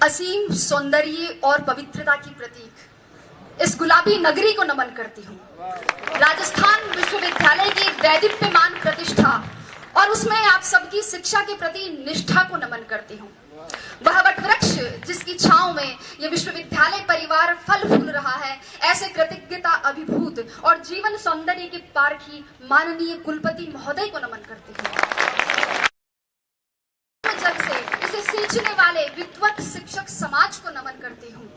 असीम सौंदर्य और पवित्रता की प्रतीक इस गुलाबी नगरी को नमन करती हूँ। राजस्थान विश्वविद्यालय की वैदिप्यमान प्रतिष्ठा और उसमें आप सबकी शिक्षा के प्रति निष्ठा को नमन करती हूँ। वह वटवृक्ष जिसकी छांव में यह विश्वविद्यालय परिवार फल फूल रहा है, ऐसे कृतज्ञता अभिभूत और जीवन सौंदर्य के पारखी माननीय कुलपति महोदय को नमन करती हूँ। जग से इसे सींचने वाले विद्वत शिक्षक समाज को नमन करती हूँ।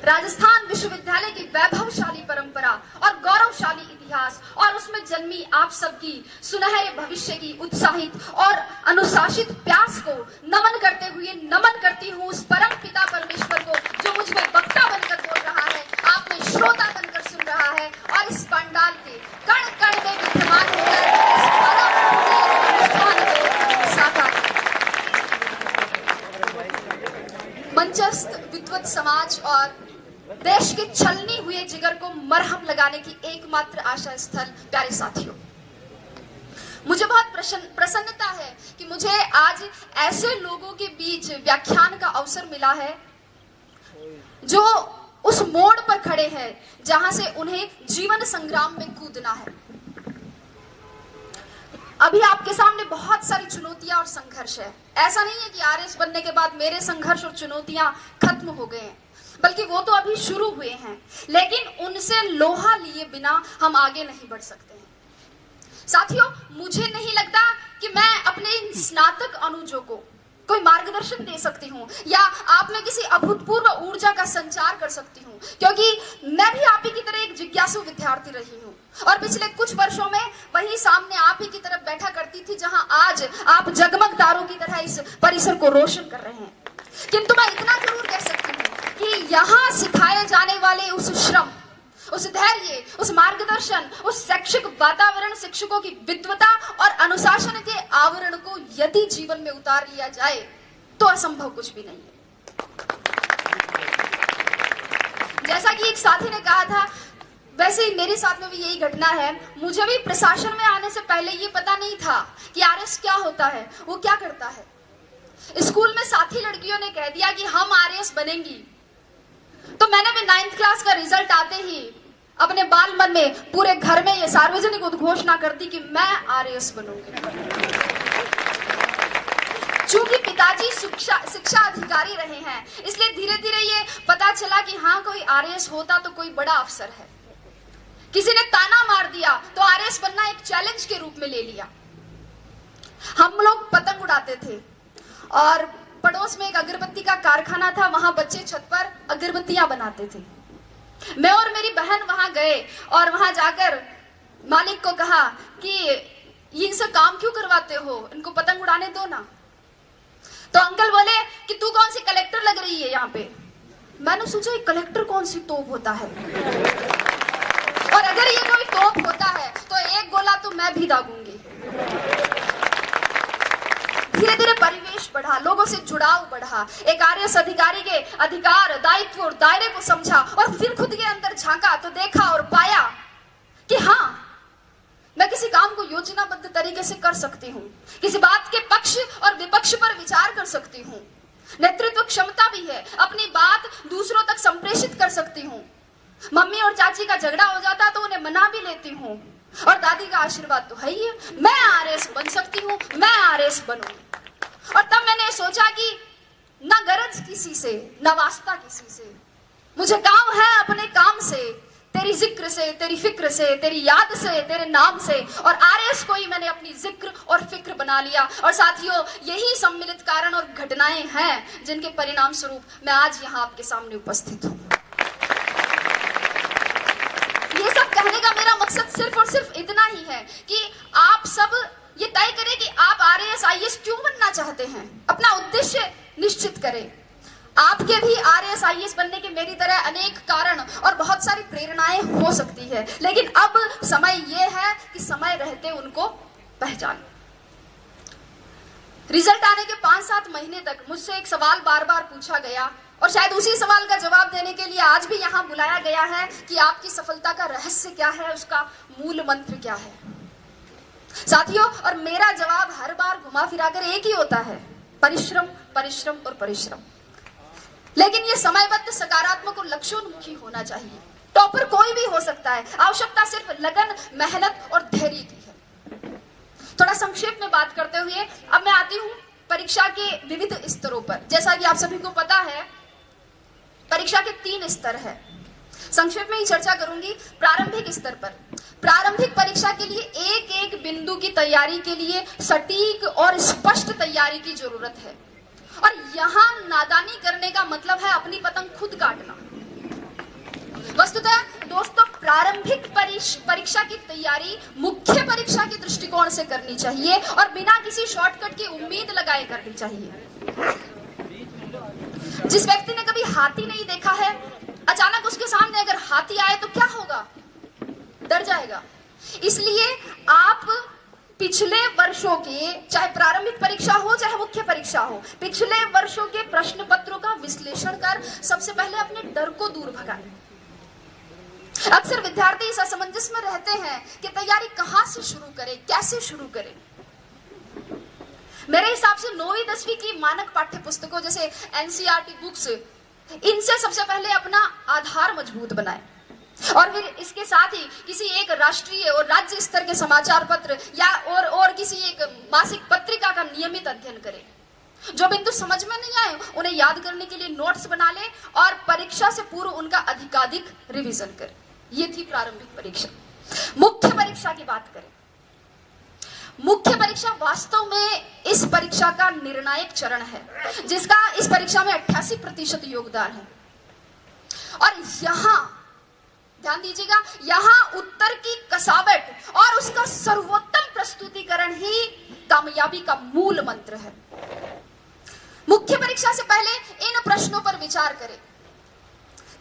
राजस्थान विश्वविद्यालय की वैभवशाली परंपरा और गौरवशाली इतिहास और उसमें जन्मी आप सबकी सुनहरे भविष्य की उत्साहित और अनुशासित प्यास को नमन करते हुए नमन करती हूँ उस परम पिता परमेश्वर को जो मुझ में वक्ता बनकर बोल रहा है, आप में श्रोता बनकर सुन रहा है और इस पंडाल के कण कण में विद्यमान होकर इस अनुष्ठान को साकार। मंचस्थ विद्वत समाज और देश के छलनी हुए जिगर को मरहम लगाने की एकमात्र आशा स्थल प्यारे साथियों, मुझे बहुत प्रसन्नता है कि मुझे आज ऐसे लोगों के बीच व्याख्यान का अवसर मिला है जो उस मोड़ पर खड़े हैं जहां से उन्हें जीवन संग्राम में कूदना है। अभी आपके सामने बहुत सारी चुनौतियां और संघर्ष है। ऐसा नहीं है कि आरएस बनने के बाद मेरे संघर्ष और चुनौतियां खत्म हो गए हैं, बल्कि वो तो अभी शुरू हुए हैं, लेकिन उनसे लोहा लिए बिना हम आगे नहीं बढ़ सकते हैं। साथियों, मुझे नहीं लगता कि मैं अपने इन स्नातक अनुजों को कोई मार्गदर्शन दे सकती हूँ या आप में किसी अभूतपूर्व ऊर्जा का संचार कर सकती हूँ, क्योंकि मैं भी आप ही की तरह एक जिज्ञासु विद्यार्थी रही हूँ और पिछले कुछ वर्षों में वही सामने आप ही की तरफ बैठा करती थी जहां आज आप जगमग तारों की तरह इस परिसर को रोशन कर रहे हैं। किंतु मैं इतना जरूर कह सकती हूँ कि यहाँ सिखाए जाने वाले उस श्रम, उस धैर्य, उस मार्गदर्शन, उस शैक्षिक वातावरण, शिक्षकों की विद्वता और अनुशासन के आवरण को यदि जीवन में उतार लिया जाए तो असंभव कुछ भी नहीं है। जैसा कि एक साथी ने कहा था, वैसे ही मेरे साथ में भी यही घटना है। मुझे भी प्रशासन में आने से पहले ये पता नहीं था कि आरएस क्या होता है, वो क्या करता है। स्कूल में साथी लड़कियों ने कह दिया कि हम आरएस बनेंगी, तो मैंने भी 9th क्लास का रिजल्ट आते ही अपने बाल मन में पूरे घर में ये सार्वजनिक उद्घोषणा कर दी कि मैं आरएस बनूंगी। चूंकि पिताजी शिक्षा अधिकारी रहे हैं, इसलिए धीरे धीरे ये पता चला कि हाँ, कोई आरएस होता तो कोई बड़ा अफसर है। किसी ने ताना मार दिया तो आरएस बनना एक चैलेंज के रूप में ले लिया। हम लोग पतंग उड़ाते थे और पड़ोस में एक अगरबत्ती का कारखाना था, वहां बच्चे छत पर अगरबत्तियां बनाते थे। मैं और मेरी बहन वहां गए और वहां जाकर मालिक को कहा कि इनसे काम क्यों करवाते हो, इनको पतंग उड़ाने दो ना। तो अंकल बोले कि तू कौन सी कलेक्टर लग रही है यहाँ पे। मैंने सोचा कलेक्टर कौन सी तोप होता है, और अगर ये कोई तोप होता है तो एक गोला तो मैं भी दागूंगी। धीरे धीरे परिवेश बढ़ा, लोगों से जुड़ाव बढ़ा, एक आरएस अधिकारी के अधिकार, दायित्व और दायरे को समझा और फिर खुद के अंदर झांका तो देखा और पाया कि हाँ, मैं किसी काम को योजनाबद्ध तरीके से कर सकती हूँ, किसी बात के पक्ष और विपक्ष पर विचार कर सकती हूँ, नेतृत्व क्षमता भी है, अपनी बात दूसरों तक संप्रेषित कर सकती हूँ। मम्मी और चाची का झगड़ा हो जाता तो उन्हें मना भी लेती हूँ, और दादी का आशीर्वाद तो है ही है। मैं आरएस बन सकती हूँ, मैं आरएस बनूंगी। और तब मैंने सोचा कि ना गरज किसी से, ना वास्ता किसी से, मुझे काम है अपने काम से, तेरी जिक्र से, तेरी फिक्र से, तेरी याद से, तेरे नाम से। और आरएस को ही मैंने अपनी जिक्र और फिक्र बना लिया। और साथियों, यही सम्मिलित कारण और घटनाएं हैं जिनके परिणाम स्वरूप मैं आज यहाँ आपके सामने उपस्थित हूँ। ये सब कहने का मेरा मकसद सिर्फ और सिर्फ इतना ही है कि आप सब ये तय करें कि आप आरएस आईएएस क्यों बनना चाहते हैं, अपना उद्देश्य निश्चित करें। आपके भी आरएस आईएएस बनने के मेरी तरह अनेक कारण और बहुत सारी प्रेरणाएं हो सकती है, लेकिन अब समय ये है कि समय रहते उनको पहचानें। रिजल्ट आने के 5-7 महीने तक मुझसे एक सवाल बार बार पूछा गया और शायद उसी सवाल का जवाब देने के लिए आज भी यहाँ बुलाया गया है कि आपकी सफलता का रहस्य क्या है, उसका मूल मंत्र क्या है। साथियों, और मेरा जवाब हर बार घुमा फिराकर एक ही होता है परिश्रम, परिश्रम और परिश्रम। लेकिन ये समयबद्ध, सकारात्मक और लक्ष्योन्मुखी होना चाहिए। टॉपर कोई भी हो सकता है, आवश्यकता सिर्फ लगन, मेहनत और धैर्य की है। थोड़ा संक्षेप में बात करते हुए अब मैं आती हूं परीक्षा के विविध स्तरों पर। जैसा कि आप सभी को पता है, परीक्षा के 3 स्तर है। संक्षेप में ही चर्चा करूंगी। प्रारंभिक स्तर पर, प्रारंभिक परीक्षा के लिए एक एक बिंदु की तैयारी के लिए सटीक और स्पष्ट तैयारी की जरूरत है। और यहां नादानी करने का मतलब है अपनी पतंग खुद काटना। वस्तुतः दोस्तों, प्रारंभिक परीक्षा की तैयारी मुख्य परीक्षा के दृष्टिकोण से करनी चाहिए और बिना किसी शॉर्टकट की उम्मीद लगाए करनी चाहिए। जिस व्यक्ति ने कभी हाथी नहीं देखा है, अचानक उसके सामने अगर हाथी आए तो क्या होगा? डर जाएगा। इसलिए आप पिछले वर्षों के, चाहे प्रारंभिक परीक्षा हो चाहे मुख्य परीक्षा हो, पिछले वर्षों के प्रश्न पत्रों का विश्लेषण कर सबसे पहले अपने डर को दूर भगाएं। अक्सर विद्यार्थी इस असमंजस में रहते हैं कि तैयारी कहां से शुरू करें, कैसे शुरू करें। मेरे हिसाब से 9वीं 10वीं की मानक पाठ्य पुस्तकों जैसे एनसीईआरटी बुक्स, इनसे सबसे पहले अपना आधार मजबूत बनाएं और फिर इसके साथ ही किसी एक राष्ट्रीय और राज्य स्तर के समाचार पत्र या और किसी एक मासिक पत्रिका का नियमित अध्ययन करें। जो बिंदु समझ में नहीं आए उन्हें याद करने के लिए नोट्स बना लें और परीक्षा से पूर्व उनका अधिकाधिक रिवीजन करें। ये थी प्रारंभिक परीक्षा। मुख्य परीक्षा की बात करें। मुख्य परीक्षा वास्तव में इस परीक्षा का निर्णायक चरण है, जिसका इस परीक्षा में 88% योगदान है। और यहां ध्यान दीजिएगा, यहां उत्तर की कसावट और उसका सर्वोत्तम प्रस्तुतिकरण ही कामयाबी का मूल मंत्र है। मुख्य परीक्षा से पहले इन प्रश्नों पर विचार करें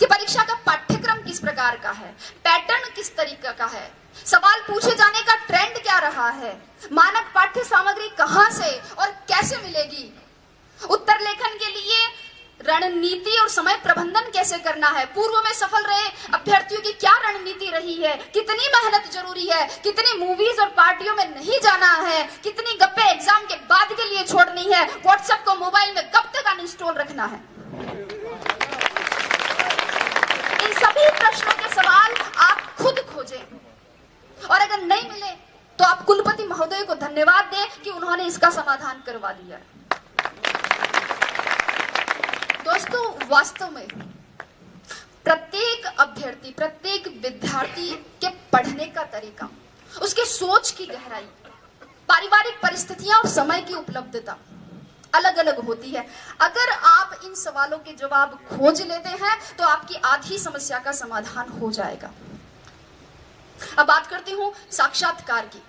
कि परीक्षा का पाठ्यक्रम किस प्रकार का है, पैटर्न किस तरीके का है, सवाल पूछे जाने का ट्रेंड क्या रहा है, मानक पाठ्य सामग्री कहां से और कैसे मिलेगी, उत्तर लेखन के लिए रणनीति और समय प्रबंधन कैसे करना है, पूर्व में सफल रहे अभ्यर्थियों की क्या रणनीति रही है, कितनी मेहनत जरूरी है, कितनी मूवीज और पार्टियों में नहीं जाना है, कितनी गप्पे एग्जाम के बाद के लिए छोड़नी है, व्हाट्सएप को मोबाइल में कब तक अनइंस्टॉल रखना है। इन सभी प्रश्नों के सवाल आप खुद खोजें और अगर नहीं मिले तो आप कुलपति महोदय को धन्यवाद दें कि उन्होंने इसका समाधान करवा दिया। दोस्तों, वास्तव में प्रत्येक अभ्यर्थी, प्रत्येक विद्यार्थी के पढ़ने का तरीका, उसके सोच की गहराई, पारिवारिक परिस्थितियां और समय की उपलब्धता अलग अलग होती है। अगर आप इन सवालों के जवाब खोज लेते हैं तो आपकी आधी समस्या का समाधान हो जाएगा। अब बात करती हूं साक्षात्कार की।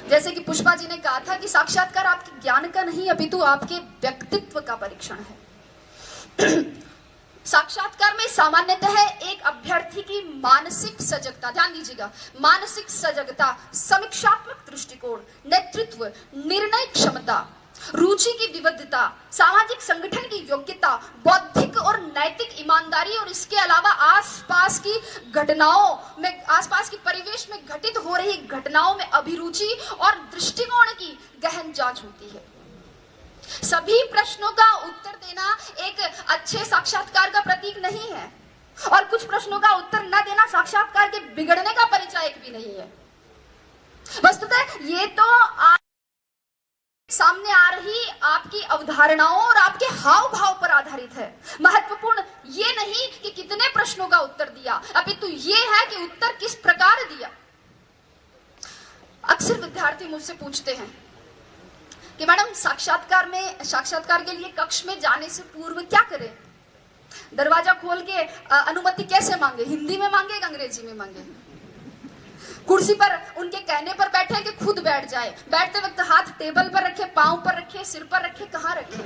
जैसे कि पुष्पा जी ने कहा था कि साक्षात्कार आपके ज्ञान का नहीं अपितु आपके व्यक्तित्व का परीक्षण है। साक्षात्कार में सामान्यतः एक अभ्यर्थी की मानसिक सजगता, ध्यान दीजिएगा, मानसिक सजगता, समीक्षात्मक दृष्टिकोण, नेतृत्व, निर्णय क्षमता, रुचि की विविधता, सामाजिक संगठन की योग्यता, बौद्धिक और नैतिक ईमानदारी और इसके अलावा आसपास की घटनाओं में, आसपास की परिवेश में घटित हो रही घटनाओं में अभिरुचि और दृष्टिकोण की गहन जांच होती है। सभी प्रश्नों का उत्तर देना एक अच्छे साक्षात्कार का प्रतीक नहीं है और कुछ प्रश्नों का उत्तर न देना साक्षात्कार के बिगड़ने का परिचायक भी नहीं है। वस्तुतः ये तो सामने आ रही आपकी अवधारणाओं और आपके हाव भाव पर आधारित है। महत्वपूर्ण ये नहीं कि कितने प्रश्नों का उत्तर दिया, अपितु ये है कि उत्तर किस प्रकार दिया। अक्सर विद्यार्थी मुझसे पूछते हैं कि मैडम साक्षात्कार के लिए कक्ष में जाने से पूर्व क्या करें, दरवाजा खोल के अनुमति कैसे मांगे, हिंदी में मांगे या अंग्रेजी में मांगे, कुर्सी पर उनके कहने पर बैठे कि खुद बैठ जाए, बैठते वक्त हाथ टेबल पर रखे, पांव पर रखे, सिर पर रखे, कहाँ रखे।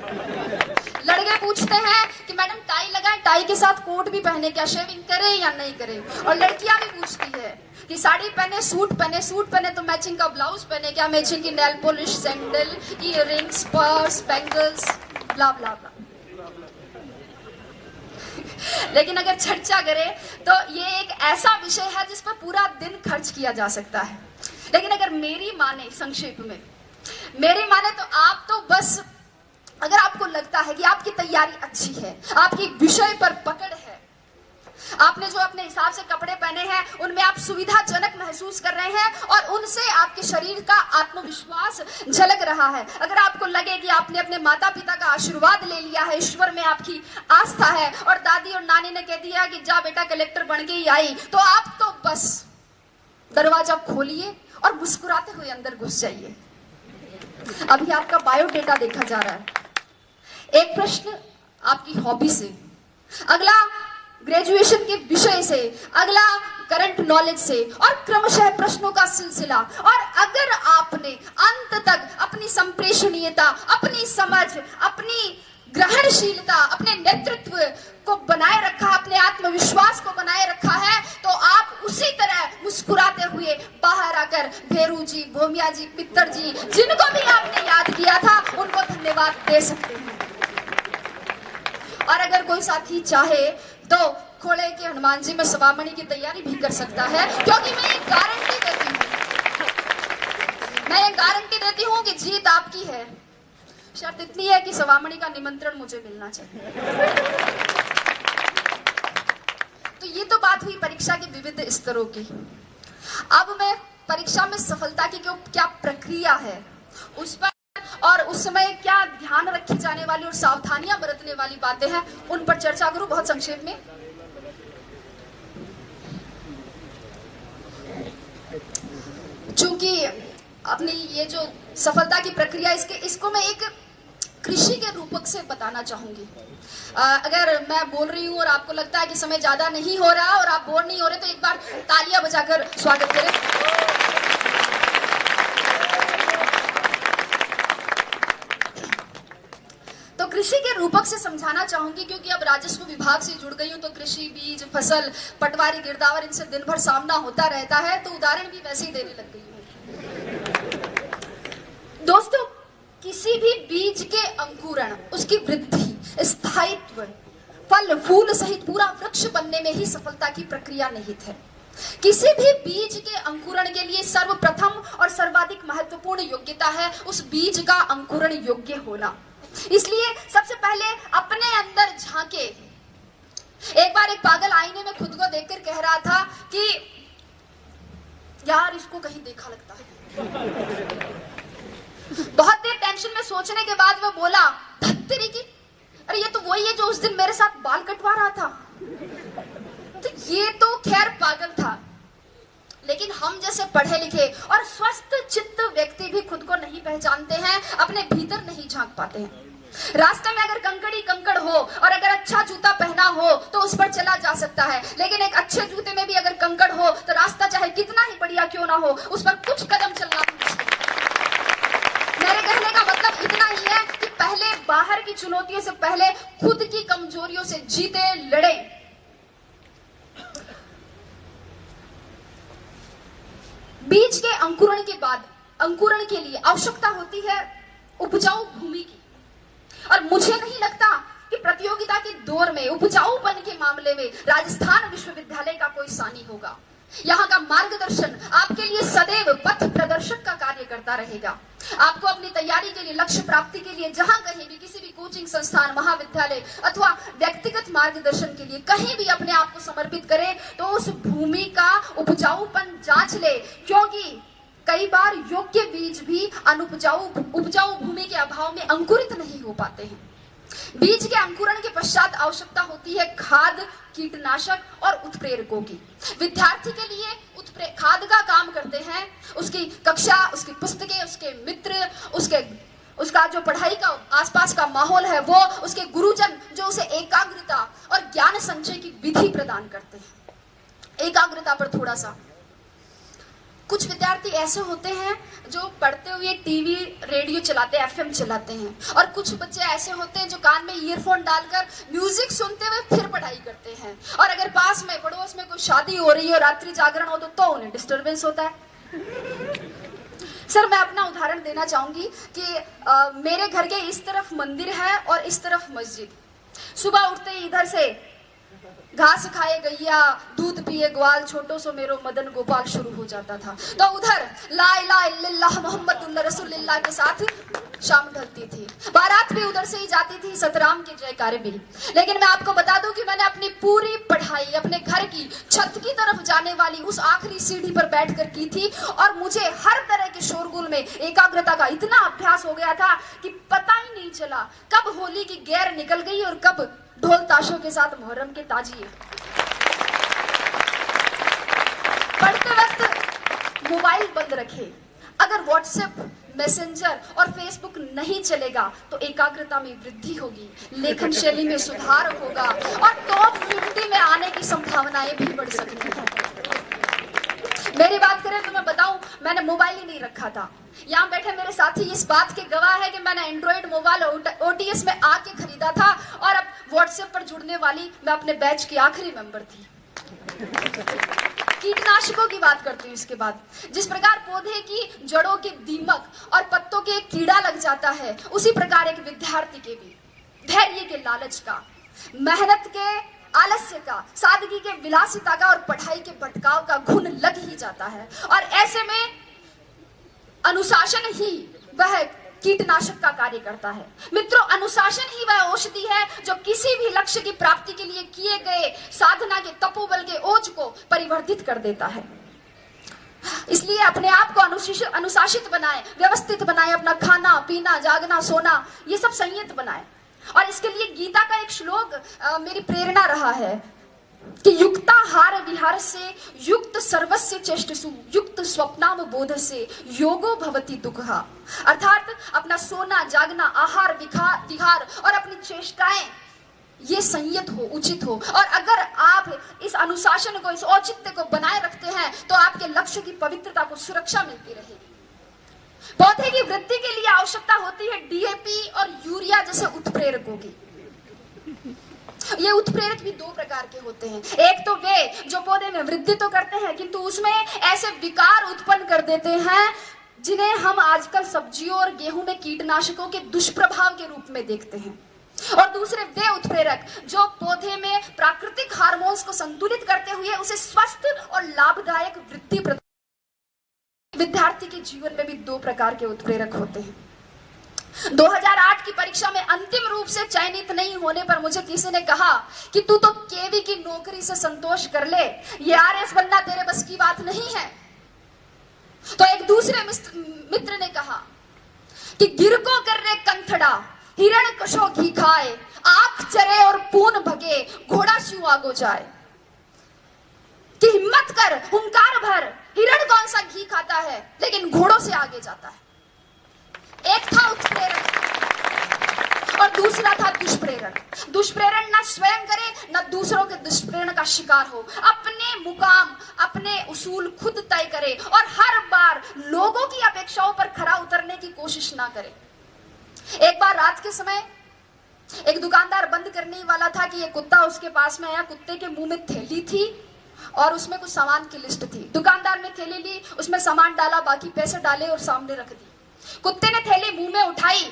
लड़के पूछते हैं कि मैडम टाई लगाए, टाई के साथ कोट भी पहने, क्या शेविंग करे या नहीं करे। और लड़कियां भी पूछती है कि साड़ी पहने, सूट पहने तो मैचिंग का ब्लाउज पहने, क्या मैचिंग की nail polish, sandal, earrings, purse, bangles, blah blah blah. लेकिन अगर चर्चा करें तो ये एक ऐसा विषय है जिस पर पूरा दिन खर्च किया जा सकता है। लेकिन अगर मेरी माने, संक्षेप में मेरी माने, तो आप तो बस अगर लगता है कि आपकी तैयारी अच्छी है, आपकी विषय पर पकड़ है, आपने जो अपने हिसाब से कपड़े पहने हैं उनमें आप सुविधाजनक महसूस कर रहे हैं और उनसे आपके शरीर का आत्मविश्वास झलक रहा है, अगर आपको लगे कि आपने अपने माता पिता का आशीर्वाद ले लिया है, ईश्वर में आपकी आस्था है और दादी और नानी ने कह दिया कि जा बेटा कलेक्टर बन के ही आई, तो आप तो बस दरवाजा खोलिए और मुस्कुराते हुए अंदर घुस जाइए। अभी आपका बायोडेटा देखा जा रहा है, एक प्रश्न आपकी हॉबी से, अगला ग्रेजुएशन के विषय से, अगला करंट नॉलेज से और क्रमशः प्रश्नों का सिलसिला। और अगर आपने अंत तक अपनी संप्रेषणीयता, अपनी समझ, अपनी ग्रहणशीलता, अपने नेतृत्व को बनाए रखा, अपने आत्मविश्वास को बनाए रखा है, तो आप उसी तरह मुस्कुराते हुए बाहर आकर भेरू जी, भोमिया जी, पित्तर जी, जिनको भी आपने याद किया था, उनको धन्यवाद दे सकते हैं। और अगर कोई साथी चाहे तो खोड़े के हनुमान जी में सवामणि की तैयारी भी कर सकता है, क्योंकि मैं एक गारंटी देती हूँ कि जीत आपकी है। शर्त इतनी है कि सवामणि का निमंत्रण मुझे मिलना चाहिए। तो ये तो बात हुई परीक्षा के विविध स्तरों की। अब मैं परीक्षा में सफलता की क्या प्रक्रिया है उस पर और उस समय क्या ध्यान रखी जाने वाली और सावधानियां बरतने वाली बातें हैं, उन पर चर्चा करूं बहुत संक्षेप में। चूंकि अपनी ये जो सफलता की प्रक्रिया, इसको मैं एक कृषि के रूपक से बताना चाहूंगी। अगर मैं बोल रही हूं और आपको लगता है कि समय ज्यादा नहीं हो रहा और आप बोर नहीं हो रहे, तो एक बार तालियां बजाकर स्वागत करें। तो कृषि के रूपक से समझाना चाहूंगी, क्योंकि अब राजस्व विभाग से जुड़ गई हूं, तो कृषि, बीज, फसल, पटवारी, गिरदावर, इनसे दिन भर सामना होता रहता है, तो उदाहरण भी वैसे ही देने लग गई हूं। दोस्तों, किसी भी बीज के अंकुरण, उसकी वृद्धि, स्थायित्व, फल फूल सहित पूरा वृक्ष बनने में ही सफलता की प्रक्रिया निहित है। किसी भी बीज के अंकुरण के लिए सर्वप्रथम और सर्वाधिक महत्वपूर्ण योग्यता है उस बीज का अंकुरण योग्य होना। इसलिए सबसे पहले अपने अंदर झांके। एक बार एक पागल आईने में खुद को देखकर कह रहा था कि यार इसको कहीं देखा लगता है। बहुत देर टेंशन में सोचने के बाद वो बोला, धत्तेरी की, अरे ये तो वही है जो उस दिन मेरे साथ बाल कटवा रहा था। तो ये तो खैर पागल था, लेकिन हम जैसे पढ़े लिखे और स्वस्थ चित्त व्यक्ति भी खुद को नहीं पहचानते हैं, अपने भीतर नहीं झांक पाते हैं। रास्ते में अगर कंकड़ी कंकड़ हो और अगर अच्छा जूता पहना हो तो उस पर चला जा सकता है, लेकिन एक अच्छे जूते में भी अगर कंकड़ हो तो रास्ता चाहे कितना ही बढ़िया क्यों ना हो, उस पर कुछ कदम चलना मुश्किल है। मेरे कहने का मतलब इतना ही है कि पहले बाहर की चुनौतियों से पहले खुद की कमजोरियों से जीते, लड़े। बीज के अंकुरण के बाद अंकुरण के लिए आवश्यकता होती है उपजाऊ भूमि की, और मुझे नहीं लगता कि प्रतियोगिता के दौर में उपजाऊपन के मामले में राजस्थान विश्वविद्यालय का कोई सानी होगा। यहाँ का मार्गदर्शन आपके लिए सदैव पथ प्रदर्शक का कार्य करता रहेगा। आपको अपनी तैयारी के लिए, लक्ष्य प्राप्ति के लिए जहां कहीं भी, किसी भी कोचिंग संस्थान, महाविद्यालय अथवा व्यक्तिगत मार्गदर्शन के लिए कहीं भी अपने आप को समर्पित करें, तो उस भूमि का उपजाऊपन जांच ले, क्योंकि कई बार योग्य बीज भी उपजाऊ भूमि के अभाव में अंकुरित नहीं हो पाते हैं। बीज के अंकुरण के पश्चात आवश्यकता होती है खाद, कीटनाशक और उत्प्रेरकों की। विद्यार्थी के लिए खाद का काम करते हैं उसकी कक्षा, उसकी पुस्तकें, उसके मित्र, उसका जो पढ़ाई का आसपास का माहौल है वो, उसके गुरुजन जो उसे एकाग्रता और ज्ञान संचय की विधि प्रदान करते हैं। एकाग्रता पर थोड़ा सा, कुछ विद्यार्थी ऐसे होते हैं जो पढ़ते हुए टीवी, रेडियो चलाते हैं, एफएम चलाते हैं, और कुछ बच्चे ऐसे होते हैं जो कान में ईयरफोन डालकर म्यूजिक सुनते हुए फिर पढ़ाई करते हैं। और अगर पास में पड़ोस में कोई शादी हो रही हो, रात्रि जागरण हो, तो उन्हें डिस्टरबेंस होता है। सर, मैं अपना उदाहरण देना चाहूंगी कि मेरे घर के इस तरफ मंदिर है और इस तरफ मस्जिद। सुबह उठते ही इधर से घास खाए गैया दूध पिए ग्वाल, छोटो सो मेरो मदन गोपाल शुरू हो जाता था। तो उधर ला इलाहा इल्लल्लाह मुहम्मदुर रसूलुल्लाह के साथ शाम ढलती थी। बारात भी उधर से ही जाती थी, सतराम के जयकारे भी। लेकिन मैं आपको बता दूं कि मैंने अपनी पूरी पढ़ाई अपने घर की छत की तरफ जाने वाली उस आखिरी सीढ़ी पर बैठकर की थी, और मुझे हर तरह के शोरगुल में एकाग्रता का इतना अभ्यास हो गया था कि पता ही नहीं चला कब होली की गैर निकल गई और कब ढोल ताशों के साथ मुहर्रम के ताजिए। पढ़ते वक्त मोबाइल बंद रखे, अगर व्हाट्सएप, मैसेंजर और फेसबुक नहीं चलेगा तो एकाग्रता में वृद्धि होगी, लेखन शैली में सुधार होगा और टॉप 50 में आने की संभावनाएं भी बढ़ सकती हैं। मेरी बात करें तो मैं बताऊं, मैंने मोबाइल ही नहीं रखा था। यहाँ बैठे मेरे साथी इस बात के गवाह है कि मैंने एंड्रॉइड मोबाइल ओटीएस में आके खरीदा था, और अब व्हाट्सएप पर जुड़ने वाली मैं अपने बैच की आखिरी मेंबर थी। कीटनाशकों की बात करती हूँ इसके बाद। जिस प्रकार पौधे की जड़ों के दीमक और पत्तों के कीड़ा लग जाता है, उसी प्रकार एक विद्यार्थी के भी धैर्य के लालच का, मेहनत के आलस्य का, सादगी के विलासिता का और पढ़ाई के भटकाव का घुन लग ही जाता है। और ऐसे में अनुशासन ही वह कीटनाशक का कार्य करता है। मित्रों, अनुशासन ही वह औषधि है जो किसी भी लक्ष्य की प्राप्ति के लिए किए गए साधना के तपोबल के ओज को परिवर्तित कर देता है। इसलिए अपने आप को अनुशासित बनाए, व्यवस्थित बनाए, अपना खाना पीना, जागना, सोना, ये सब संयत बनाए। और इसके लिए गीता का एक श्लोक मेरी प्रेरणा रहा है कि युक्ताहार विहार से युक्त सर्वस्य चेष्टसु युक्त स्वप्नाम बोध से योगो भवति दुःखः। अर्थात अपना सोना, जागना, आहार, विहार और अपनी चेष्टाएं ये संयत हो, उचित हो। और अगर आप इस अनुशासन को, इस औचित्य को बनाए रखते हैं तो आपके लक्ष्य की पवित्रता को सुरक्षा मिलती रहेगी। पौधे की वृद्धि के लिए आवश्यकता होती है डीएपी और यूरिया जैसे उत्प्रेरकों की। ये उत्प्रेरक भी दो प्रकार के होते हैं। एक तो वे जो पौधे में वृद्धि तो करते हैं किंतु उसमें ऐसे विकार उत्पन्न कर देते हैं जिन्हें हम आजकल सब्जियों और गेहूं में कीटनाशकों के दुष्प्रभाव के रूप में देखते हैं। और दूसरे वे उत्प्रेरक जो पौधे में प्राकृतिक हार्मोन्स को संतुलित करते हुए उसे स्वस्थ और लाभदायक वृद्धि प्रदान। विद्यार्थी के जीवन में भी दो प्रकार के उत्प्रेरक होते हैं। 2008 की परीक्षा में अंतिम रूप से चयनित नहीं होने पर मुझे किसी ने कहा कि तू तो केवी की नौकरी से संतोष कर ले, ये आरएस बनना तेरे बस की बात नहीं है। तो एक दूसरे मित्र ने कहा कि गिर को कर रे कंथड़ा, हिरण कशो घी खाए, आंख चरे और पून भगे, घोड़ा स्यू आगो जाए। कि हिम्मत कर, हुंकार भर, हिरण कौन सा घी खाता है लेकिन घोड़ों से आगे जाता है। एक था उत्प्रेरक और दूसरा था दुष्प्रेरण। दुष्प्रेरण न स्वयं करे न दूसरों के दुष्प्रेरण का शिकार हो, अपने मुकाम, अपने उसूल खुद तय करे और हर बार लोगों की अपेक्षाओं पर खरा उतरने की कोशिश ना करे। एक बार रात के समय एक दुकानदार बंद करने ही वाला था कि एक कुत्ता उसके पास में आया। कुत्ते के मुंह में थैली थी और उसमें कुछ सामान की लिस्ट थी। दुकानदार ने थैली ली, उसमें सामान डाला, बाकी पैसे डाले और सामने रख दी। कुत्ते ने थैली मुंह में उठाई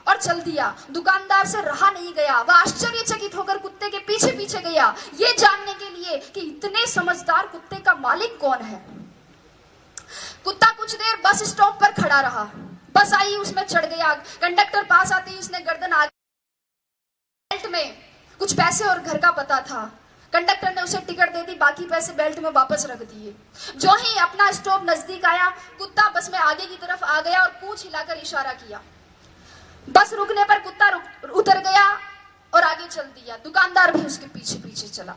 और चल दिया। दुकानदार से रहा नहीं गया, वह आश्चर्यचकित होकर कुत्ते के पीछे पीछे गया, ये जानने के लिए कि इतने समझदार कुत्ते का मालिक कौन है। कुत्ता कुछ देर बस स्टॉप पर खड़ा रहा। बस आई, उसमें चढ़ गया। कंडक्टर पास आते ही उसने गर्दन आगे, बेल्ट में कुछ पैसे और घर का पता था। कंडक्टर ने उसे टिकट दे दी, बाकी पैसे बेल्ट में वापस रख दिए। जो ही अपना स्टॉप नजदीक आया, कुत्ता बस में आगे की तरफ आ गया और पूंछ हिलाकर इशारा किया। बस रुकने पर कुत्ता उतर गया और आगे चल दिया। दुकानदार भी उसके पीछे पीछे चला।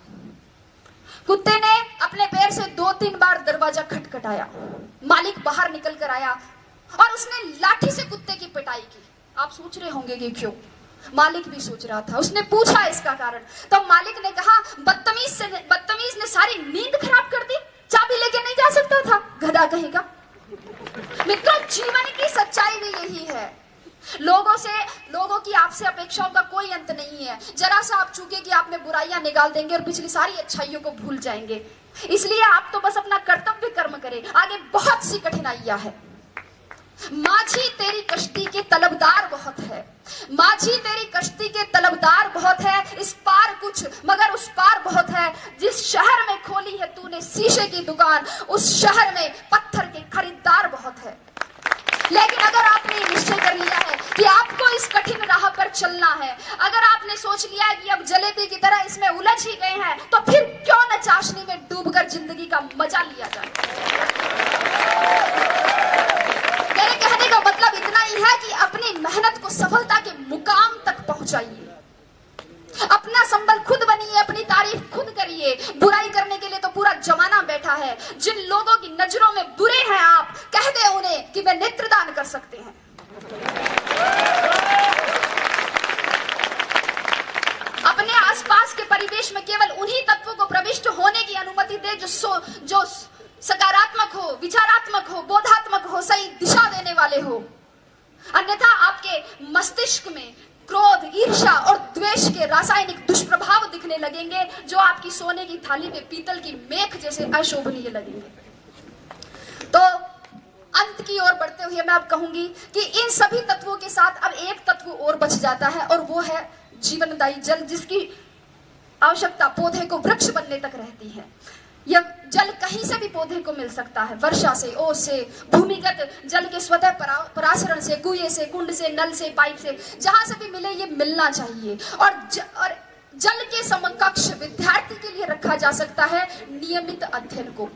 कुत्ते ने अपने पैर से 2-3 बार दरवाजा खटखटाया। मालिक बाहर निकल कर आया और उसने लाठी से कुत्ते की पिटाई की। आप सोच रहे होंगे कि क्यों? मालिक भी सोच रहा था। उसने पूछा इसका कारण, तो मालिक ने कहा बदतमीज ने सारी नींद खराब कर दी, चाबी लेके नहीं जा सकता था, गधा कहेगा। मित्रों, जीवन की सच्चाई भी यही है। लोगों की आपसे अपेक्षाओं का कोई अंत नहीं है। जरा सा आप चूके कि आप में बुराइयां निकाल देंगे और पिछली सारी अच्छाइयों को भूल जाएंगे। इसलिए आप तो बस अपना कर्तव्य कर्म करें, आगे बहुत सी कठिनाइयां है। माझी तेरी कश्ती के तलबदार बहुत है, माझी तेरी कश्ती के तलबदार बहुत है, इस पार कुछ मगर उस पार बहुत है। जिस शहर में खोली है तूने शीशे की दुकान, उस शहर में पत्थर के खरीदार बहुत है। लेकिन अगर आपने निश्चय कर लिया है कि आपको इस कठिन राह पर चलना है, अगर आपने सोच लिया है कि अब जलेबी की तरह इसमें उलझ ही गए हैं, तो फिर क्यों न चाशनी में डूबकर जिंदगी का मजा लिया जाए। मेरे कहने का मतलब इतना ही है कि अपनी मेहनत को सफलता के मुकाम तक पहुंचाइए, अपना संबल खुद बनिए, अपनी तारीफ खुद करिए। बुराई करने के लिए तो पूरा जमाना बैठा है। जिन लोगों की नजरों में बुरे हैं आप, कह दे उन्हें कि वे नेत्रदान कर सकते हैं। अपने आसपास के परिवेश में केवल उन्हीं तत्वों को प्रविष्ट होने की अनुमति दे जो सकारात्मक हो, विचारात्मक हो, बोधात्मक हो, सही दिशा देने वाले हो। अन्यथा आपके मस्तिष्क में क्रोध, ईर्ष्या और द्वेष के रासायनिक दुष्प्रभाव दिखने लगेंगे, जो आपकी सोने की थाली में पीतल की मेख जैसे अशोभनीय लगेंगे। तो अंत की ओर बढ़ते हुए मैं अब कहूंगी कि इन सभी तत्वों के साथ अब एक तत्व और बच जाता है, और वो है जीवनदायी जल, जिसकी आवश्यकता पौधे को वृक्ष बनने तक रहती है। यह जल कहीं से भी पौधे को मिल सकता है, वर्षा से, ओस से, भूमिगत जल के स्वतः परासरण से, कुएं से, कुंड से, नल से, पाइप से, जहां से भी मिले ये मिलना चाहिए। और जल के समकक्ष विद्यार्थी के लिए रखा जा सकता है नियमित अध्ययन को।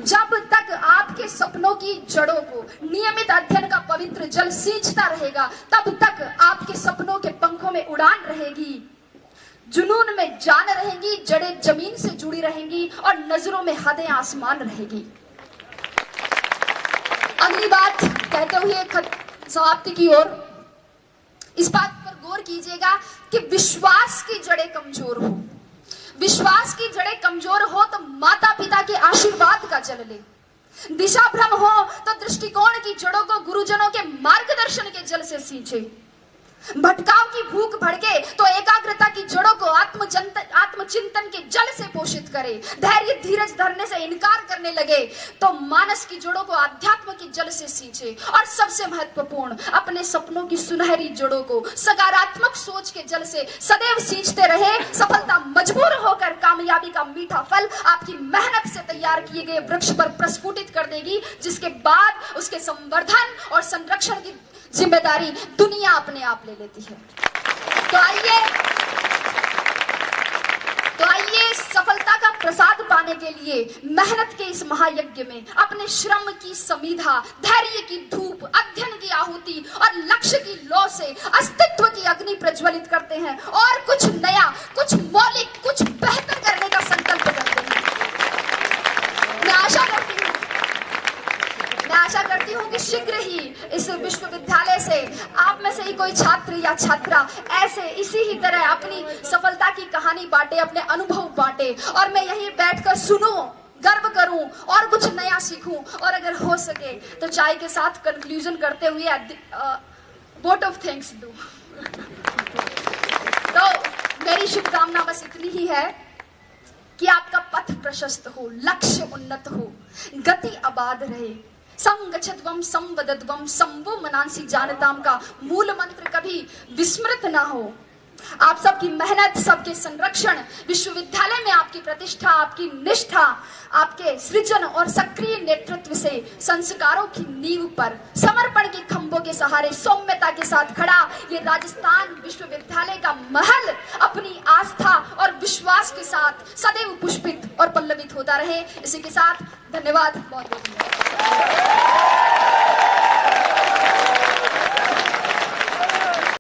जब तक आपके सपनों की जड़ों को नियमित अध्ययन का पवित्र जल सींचता रहेगा, तब तक आपके सपनों के पंखों में उड़ान रहेगी, जुनून में जान रहेंगी, जड़ें जमीन से जुड़ी रहेंगी और नजरों में हदें आसमान रहेगी। अगली बात कहते हुए समाप्ति की ओर, इस बात पर गौर कीजिएगा कि विश्वास की जड़ें कमजोर हो, विश्वास की जड़ें कमजोर हो तो माता पिता के आशीर्वाद का जल ले, दिशा भ्रम हो तो दृष्टिकोण की जड़ों को गुरुजनों के मार्गदर्शन के जल से सींचे, भटकाव की भूख भड़के तो एकाग्रता की जड़ों को आत्मचिंतन के जल से पोषित करे, धैर्य धीरज धरने से इनकार करने लगे तो मानस की जड़ों को अध्यात्म के जल से सींचे, और सबसे महत्वपूर्ण अपने सपनों की सुनहरी जड़ों को सकारात्मक सोच के जल से सदैव सींचते रहे। सफलता मजबूर होकर कामयाबी का मीठा फल आपकी मेहनत से तैयार किए गए वृक्ष पर प्रस्फुटित कर देगी, जिसके बाद उसके संवर्धन और संरक्षण की जिम्मेदारी दुनिया अपने आप ले लेती है। तो आइए सफलता का प्रसाद पाने के लिए मेहनत के इस महायज्ञ में अपने श्रम की समीधा, धैर्य की धूप, अध्ययन की आहुति और लक्ष्य की लौ से अस्तित्व की अग्नि प्रज्वलित करते हैं और कुछ नया, कुछ मौलिक, कुछ बेहतर करने का संकल्प करते हैं। मैं आशा करती हूँ कि शीघ्र ही इस विश्वविद्यालय से आप में से ही कोई छात्र या छात्रा ऐसे इसी ही तरह अपनी सफलता की कहानी बांटे, अपने अनुभव बांटे, और मैं यहीं बैठकर सुनूं, गर्व करूं और कुछ नया सीखूं, और अगर हो सके तो चाय के साथ कंक्लूजन करते हुए वोट ऑफ थैंक्स दूं। तो मेरी शुभकामना बस इतनी ही है कि आपका पथ प्रशस्त हो, लक्ष्य उन्नत हो, गति आबाद रहे, संगच्छध्वम संवदध्वम संवो मनांसी जानताम का मूल मंत्र कभी विस्मृत ना हो। आप सबकी मेहनत, सबके संरक्षण, विश्वविद्यालय में आपकी प्रतिष्ठा, आपकी निष्ठा, आपके सृजन और सक्रिय नेतृत्व से संस्कारों की नींव पर समर्पण के खंभों के सहारे सौम्यता के साथ खड़ा ये राजस्थान विश्वविद्यालय का महल अपनी आस्था और विश्वास के साथ सदैव पुष्पित और पल्लवित होता रहे। इसी के साथ धन्यवाद, बहुत बहुत धन्यवाद।